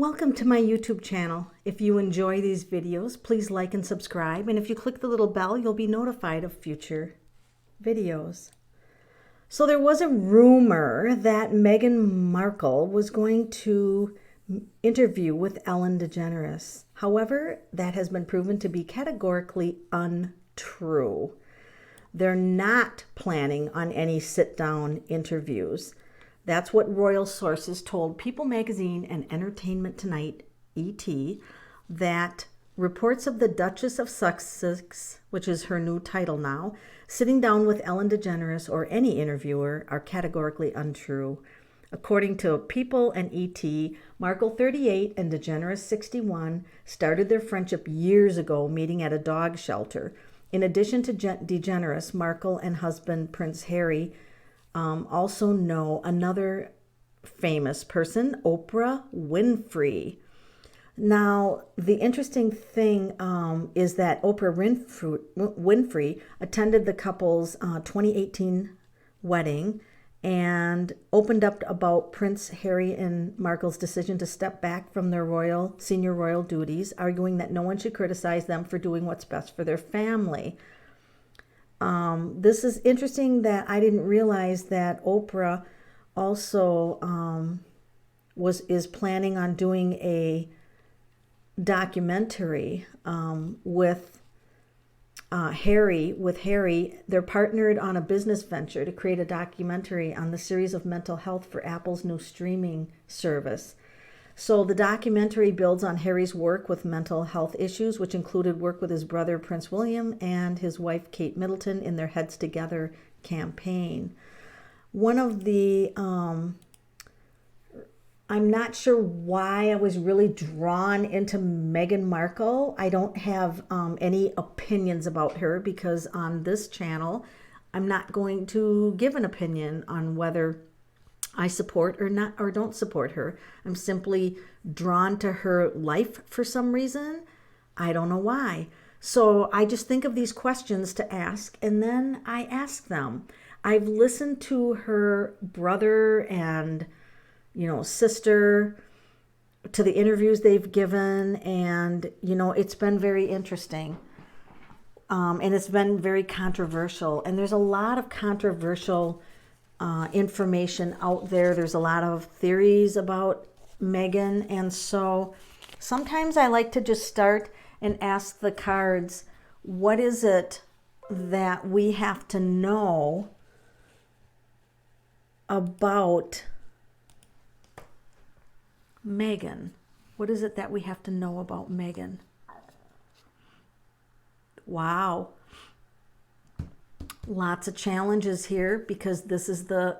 Welcome to my YouTube channel. If you enjoy these videos, please like and subscribe. And if you click the little bell, you'll be notified of future videos. So there was a rumor that Meghan Markle was going to interview with Ellen DeGeneres. However, that has been proven to be categorically untrue. They're not planning on any sit-down interviews. That's what royal sources told People Magazine and Entertainment Tonight, ET, that reports of the Duchess of Sussex, which is her new title now, sitting down with Ellen DeGeneres or any interviewer are categorically untrue. According to People and ET, Markle, 38, and DeGeneres, 61, started their friendship years ago meeting at a dog shelter. In addition to DeGeneres, Markle and husband Prince Harry also know another famous person, Oprah Winfrey. Now, the interesting thing is that Oprah Winfrey attended the couple's 2018 wedding and opened up about Prince Harry and Markle's decision to step back from their senior royal duties, arguing that no one should criticize them for doing what's best for their family. This is interesting that I didn't realize that Oprah also is planning on doing a documentary with Harry. They're partnered on a business venture to create a documentary on the series of mental health for Apple's new streaming service. So the documentary builds on Harry's work with mental health issues, which included work with his brother Prince William and his wife Kate Middleton in their Heads Together campaign. One of the, I'm not sure why I was really drawn into Meghan Markle. I don't have any opinions about her because on this channel, I'm not going to give an opinion on whether I support or don't support her. I'm simply drawn to her life for some reason. I don't know why. So I just think of these questions to ask, and then I ask them. I've listened to her brother and, sister, to the interviews they've given, and, it's been very interesting. And it's been very controversial. And there's a lot of controversial information out there. There's a lot of theories about Meghan, and so sometimes I like to just start and ask the cards, what is it that we have to know about Meghan? What is it that we have to know about Meghan? Wow. Lots of challenges here because this is the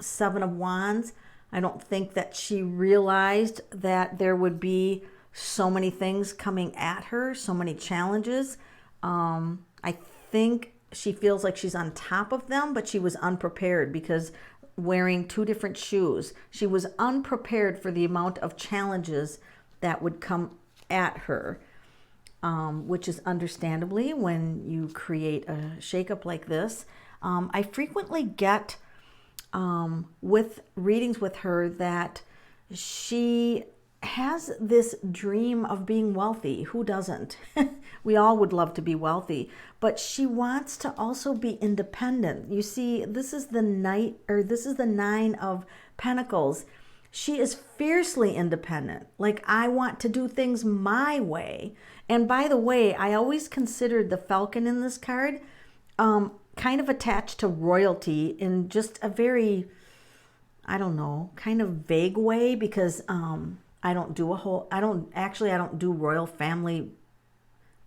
Seven of Wands. I don't think that she realized that there would be so many things coming at her, so many challenges. I think she feels like she's on top of them, but she was unprepared because wearing two different shoes. She was unprepared for the amount of challenges that would come at her. Which is understandably when you create a shakeup like this. I frequently get with readings with her that she has this dream of being wealthy. Who doesn't? We all would love to be wealthy, but she wants to also be independent. You see, this is the Nine of Pentacles. She is fiercely independent. Like, I want to do things my way. And by the way, I always considered the falcon in this card kind of attached to royalty in just a very, I don't know, kind of vague way, because I don't do royal family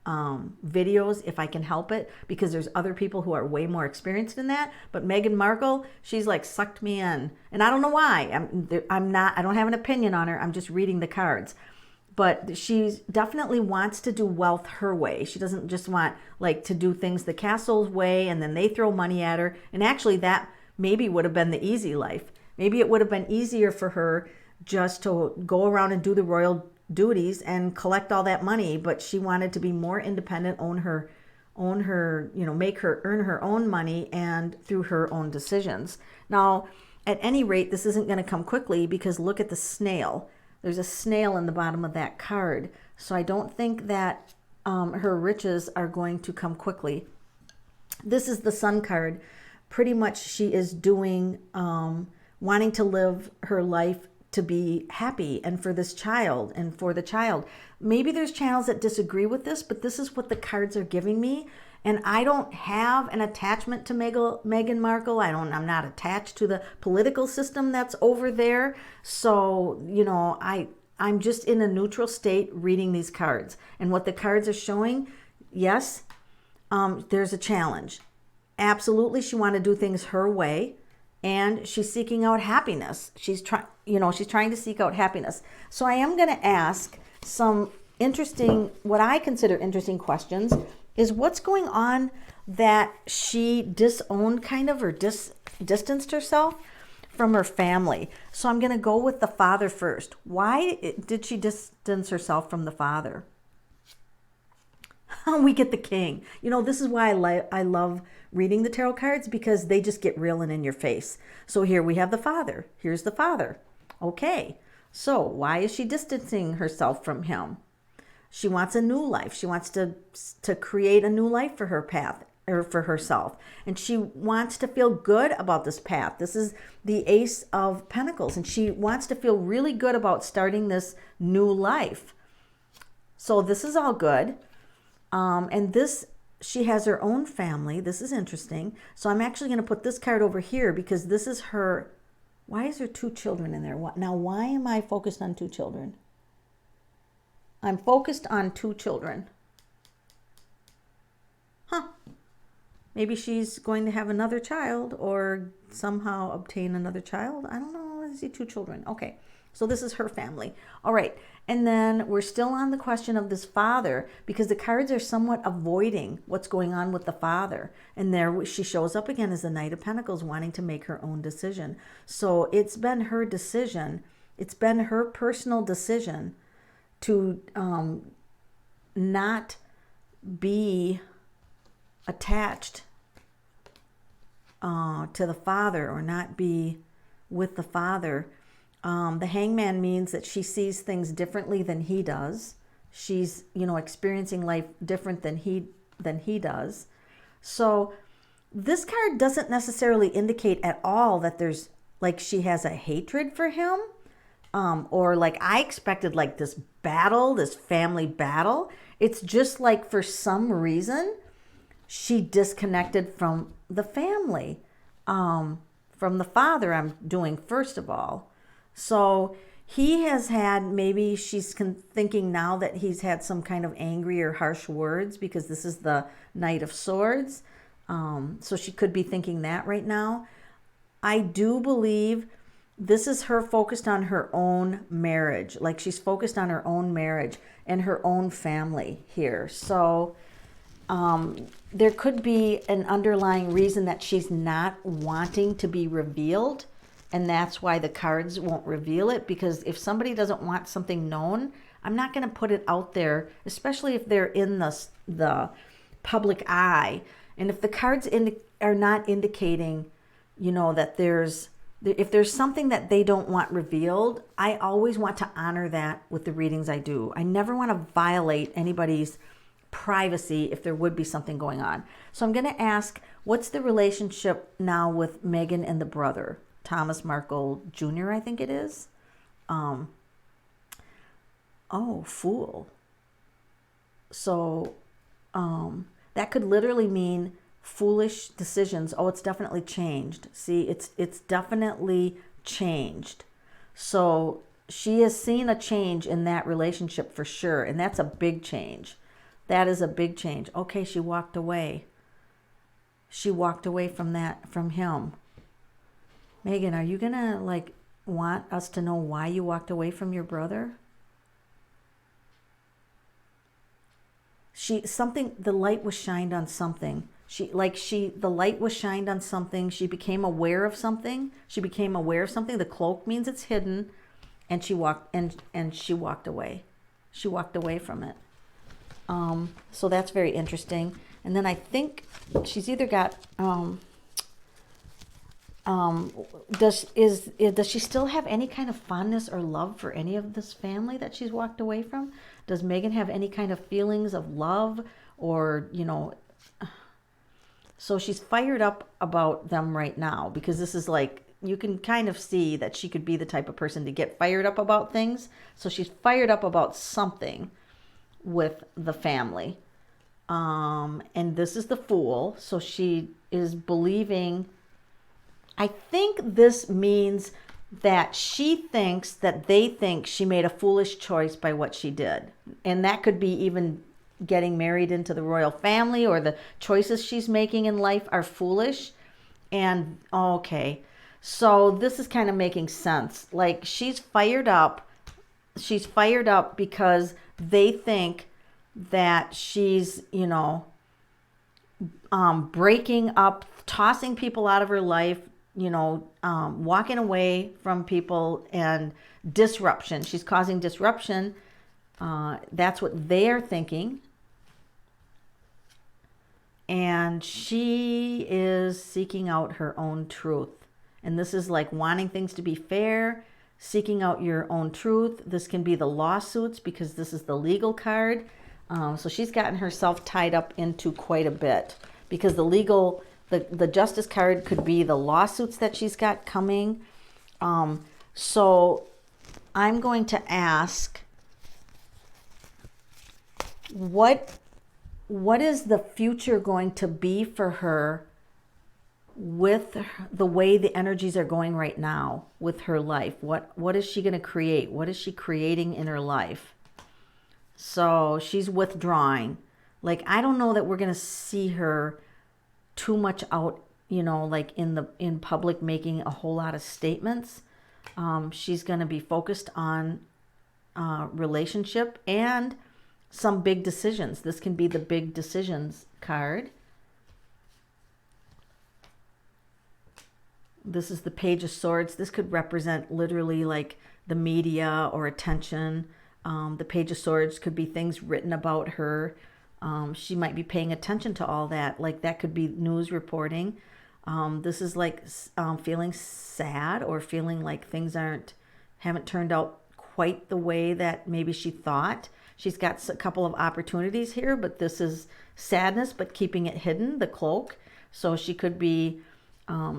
videos if I can help it, because there's other people who are way more experienced in that. But Meghan Markle, she's like sucked me in, and I don't know why. I don't have an opinion on her. I'm just reading the cards. But she definitely wants to do wealth her way. She doesn't just want to do things the castle's way and then they throw money at her. And actually that maybe would have been the easy life. Maybe it would have been easier for her just to go around and do the royal duties and collect all that money. But she wanted to be more independent, earn her, earn her own money and through her own decisions. Now, at any rate, this isn't going to come quickly because look at the snail. There's a snail in the bottom of that card. So I don't think that her riches are going to come quickly. This is the Sun card. Pretty much she is doing, wanting to live her life to be happy and for this child and for the child. Maybe there's channels that disagree with this, but this is what the cards are giving me. And I don't have an attachment to Meghan Markle. I'm not attached to the political system that's over there. So, you know, I'm just in a neutral state reading these cards. And what the cards are showing, yes, there's a challenge. Absolutely, she wants to do things her way, and she's seeking out happiness. She's trying to seek out happiness. So I am going to ask some interesting, what I consider interesting questions, is what's going on that she disowned kind of, or distanced herself from her family. So I'm going to go with the father first. Why did she distance herself from the father? We get the king. You know, this is why I love reading the tarot cards, because they just get real and in your face. So here we have the father. Here's the father. Okay, so why is she distancing herself from him? She wants a new life. She wants to create a new life for her path, or for herself. And she wants to feel good about this path. This is the Ace of Pentacles. And she wants to feel really good about starting this new life. So this is all good. And this, she has her own family. This is interesting. So I'm actually going to put this card over here, because this is her. Why is there 2 children in there? Now, why am I focused on 2 children? I'm focused on 2 children. Huh. Maybe she's going to have another child, or somehow obtain another child. I don't know. I see 2 children. Okay. So this is her family. All right. And then we're still on the question of this father, because the cards are somewhat avoiding what's going on with the father. And there she shows up again as the Knight of Pentacles, wanting to make her own decision. So it's been her decision. It's been her personal decision to not be attached to the father, or not be with the father. The Hangman means that she sees things differently than he does. She's, you know, experiencing life different than he does. So this card doesn't necessarily indicate at all that there's, like, she has a hatred for him, or like I expected, like this battle, this family battle. It's just like for some reason she disconnected from the family, from the father. I'm doing first of all. So he has had, maybe she's thinking now that he's had some kind of angry or harsh words, because this is the Knight of Swords. So she could be thinking that right now. I do believe this is her focused on her own marriage. Like she's focused on her own marriage and her own family here. So there could be an underlying reason that she's not wanting to be revealed. And that's why the cards won't reveal it, because if somebody doesn't want something known, I'm not going to put it out there, especially if they're in the public eye. And if the cards are not indicating, you know, that if there's something that they don't want revealed, I always want to honor that with the readings I do. I never want to violate anybody's privacy if there would be something going on. So I'm going to ask, what's the relationship now with Meghan and the brother? Thomas Markle Jr., I think it is. Oh, Fool. So that could literally mean foolish decisions. Oh, it's definitely changed. See, it's definitely changed. So she has seen a change in that relationship for sure. And that's a big change. That is a big change. Okay, she walked away. She walked away from him. Meghan, are you going to like want us to know why you walked away from your brother? The light was shined on something. The light was shined on something. She became aware of something. The cloak means it's hidden, and she walked away. She walked away from it. So that's very interesting. And then I think she's either got Does she still have any kind of fondness or love for any of this family that she's walked away from? Does Meghan have any kind of feelings of love, or, so she's fired up about them right now, because this is like, you can kind of see that she could be the type of person to get fired up about things. So she's fired up about something with the family. And this is the Fool. So she is believing, I think this means that she thinks that they think she made a foolish choice by what she did. And that could be even getting married into the royal family, or the choices she's making in life are foolish. And okay, so this is kind of making sense. Like, she's fired up. She's fired up because they think that she's, breaking up, tossing people out of her life, walking away from people, and disruption. She's causing disruption. That's what they're thinking. And she is seeking out her own truth. And this is like wanting things to be fair, seeking out your own truth. This can be the lawsuits, because this is the legal card. So she's gotten herself tied up into quite a bit, because the justice card could be the lawsuits that she's got coming. So I'm going to ask, what is the future going to be for her with the way the energies are going right now with her life? What is she going to create? What is she creating in her life? So she's withdrawing. Like, I don't know that we're going to see her too much out, like in public, making a whole lot of statements. She's going to be focused on relationship and some big decisions. This can be the big decisions card. This is the Page of Swords. This could represent literally like the media or attention. The Page of Swords could be things written about her. She might be paying attention to all that. Like, that could be news reporting. This is like feeling sad, or feeling like things haven't turned out quite the way that maybe she thought. She's got a couple of opportunities here, but this is sadness, but keeping it hidden, the cloak. So she could be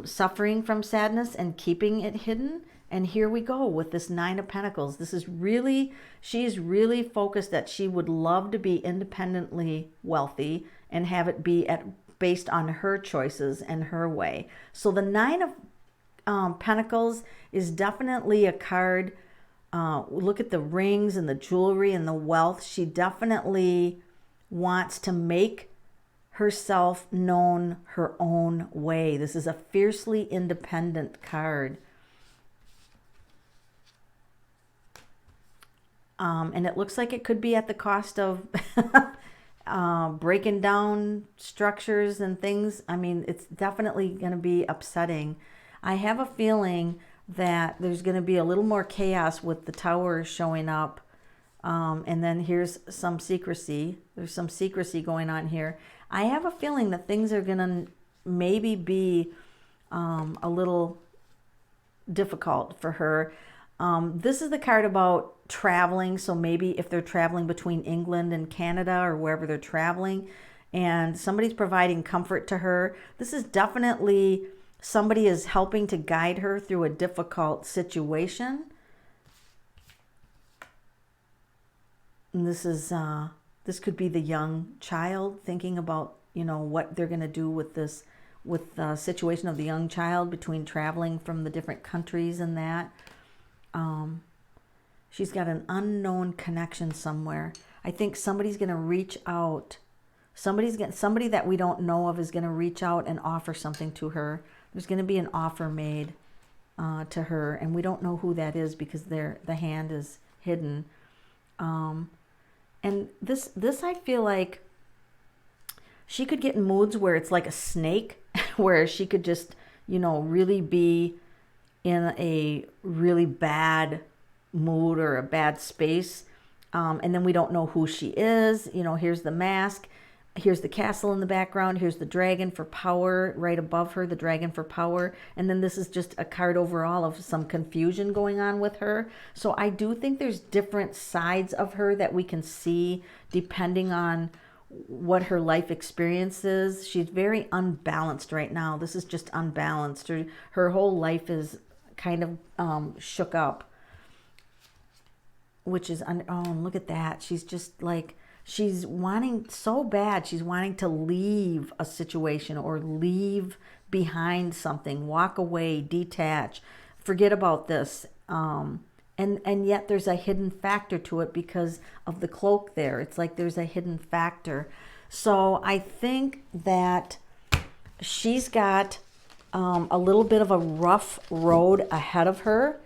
suffering from sadness and keeping it hidden. And here we go with this Nine of Pentacles. She's really focused that she would love to be independently wealthy and have it be based on her choices and her way. So the Nine of Pentacles is definitely a card. Look at the rings and the jewelry and the wealth. She definitely wants to make herself known her own way. This is a fiercely independent card. And it looks like it could be at the cost of breaking down structures and things. I mean, it's definitely going to be upsetting. I have a feeling that there's going to be a little more chaos with the Tower showing up. And then here's some secrecy. There's some secrecy going on here. I have a feeling that things are going to maybe be a little difficult for her. This is the card about traveling. So maybe if they're traveling between England and Canada, or wherever they're traveling, and somebody's providing comfort to her. This is definitely somebody is helping to guide her through a difficult situation. And this could be the young child thinking about, what they're going to do with this, with the situation of the young child between traveling from the different countries and that. She's got an unknown connection somewhere. I think somebody's going to reach out. Somebody that we don't know of is going to reach out and offer something to her. There's going to be an offer made to her, and we don't know who that is because the hand is hidden. And this I feel like she could get in moods where it's like a snake, where she could just, really be in a really bad mood or a bad space. And then we don't know who she is. Here's the mask. Here's the castle in the background. Here's the dragon for power right above her, the dragon for power. And then this is just a card overall of some confusion going on with her. So I do think there's different sides of her that we can see depending on what her life experience is. She's very unbalanced right now. This is just unbalanced. Her whole life is kind of shook up, which is, oh, look at that. She's just like, she's wanting so bad. She's wanting to leave a situation or leave behind something, walk away, detach, forget about this. And yet there's a hidden factor to it because of the cloak there. It's like there's a hidden factor. So I think that she's got a little bit of a rough road ahead of her.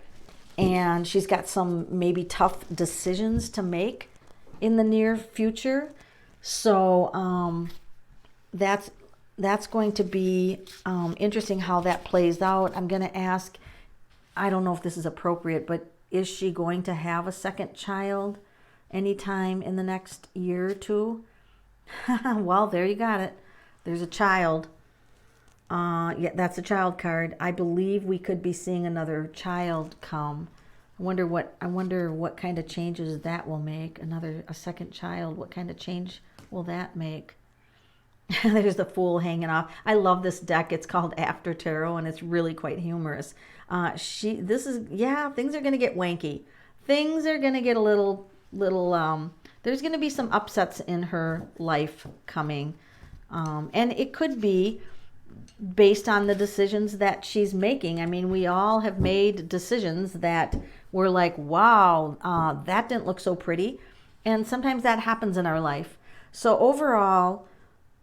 And she's got some maybe tough decisions to make in the near future. So that's going to be interesting how that plays out. I'm going to ask, I don't know if this is appropriate, but is she going to have a second child anytime in the next year or two? Well, there you got it. There's a child. Yeah, that's a child card. I believe we could be seeing another child come. I wonder what kind of changes that will make. A second child. What kind of change will that make? There's the Fool hanging off. I love this deck. It's called After Tarot, and it's really quite humorous. Things are going to get wanky. Things are going to get a little. There's going to be some upsets in her life coming, and it could be based on the decisions that she's making. I mean, we all have made decisions that we're like, wow, that didn't look so pretty. And sometimes that happens in our life. So overall,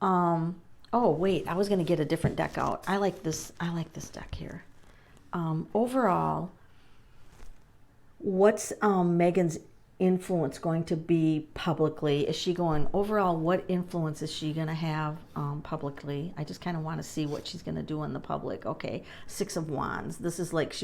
oh wait, I was going to get a different deck out. I like this deck here. Overall, what's Meghan's influence going to be publicly? Is she going overall, what influence is she going to have publicly? I just kind of want to see what she's going to do in the public. Okay, Six of Wands. This is like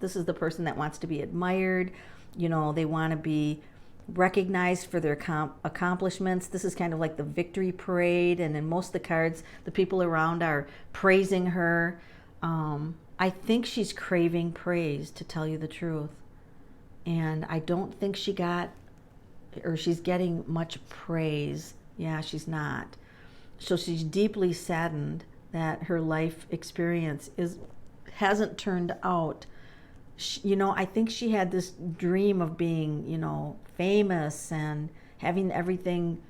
this is the person that wants to be admired. You know, they want to be recognized for their accomplishments. This is kind of like the victory parade, and in most of the cards, the people around are praising her. I think she's craving praise, to tell you the truth. And I don't think she's getting much praise. Yeah, she's not. So she's deeply saddened that her life experience hasn't turned out. I think she had this dream of being, famous and having everything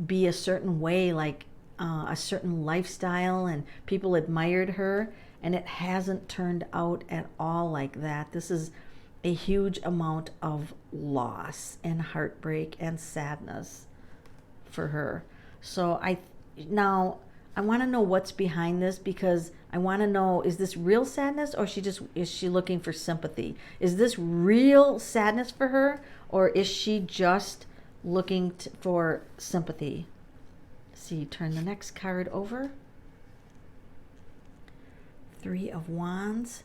be a certain way, like a certain lifestyle, and people admired her, and it hasn't turned out at all like that. This is a huge amount of loss and heartbreak and sadness for her. So I want to know what's behind this, because I want to know, is this real sadness, or is she looking for sympathy? Is this real sadness for her, or is she just looking for sympathy? See, turn the next card over. Three of Wands.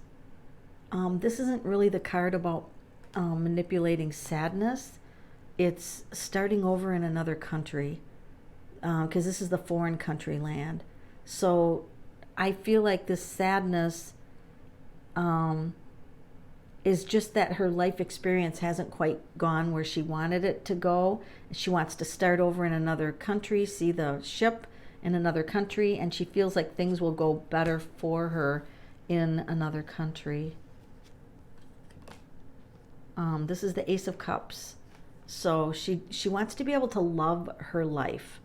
This isn't really the card about manipulating sadness. It's starting over in another country, because this is the foreign country land. So I feel like this sadness is just that her life experience hasn't quite gone where she wanted it to go. She wants to start over in another country, see the ship in another country, and she feels like things will go better for her in another country. This is the Ace of Cups. So she wants to be able to love her life.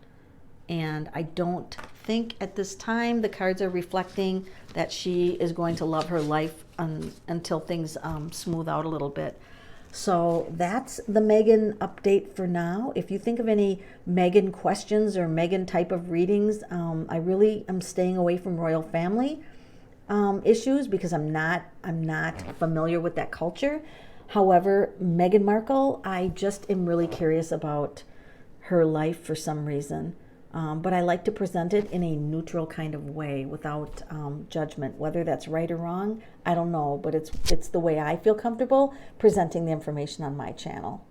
And I don't think at this time the cards are reflecting that she is going to love her life until things smooth out a little bit. So that's the Meghan update for now. If you think of any Meghan questions or Meghan type of readings, I really am staying away from royal family issues, because I'm not familiar with that culture. However, Meghan Markle, I just am really curious about her life for some reason. But I like to present it in a neutral kind of way, without judgment. Whether that's right or wrong, I don't know, but it's the way I feel comfortable presenting the information on my channel.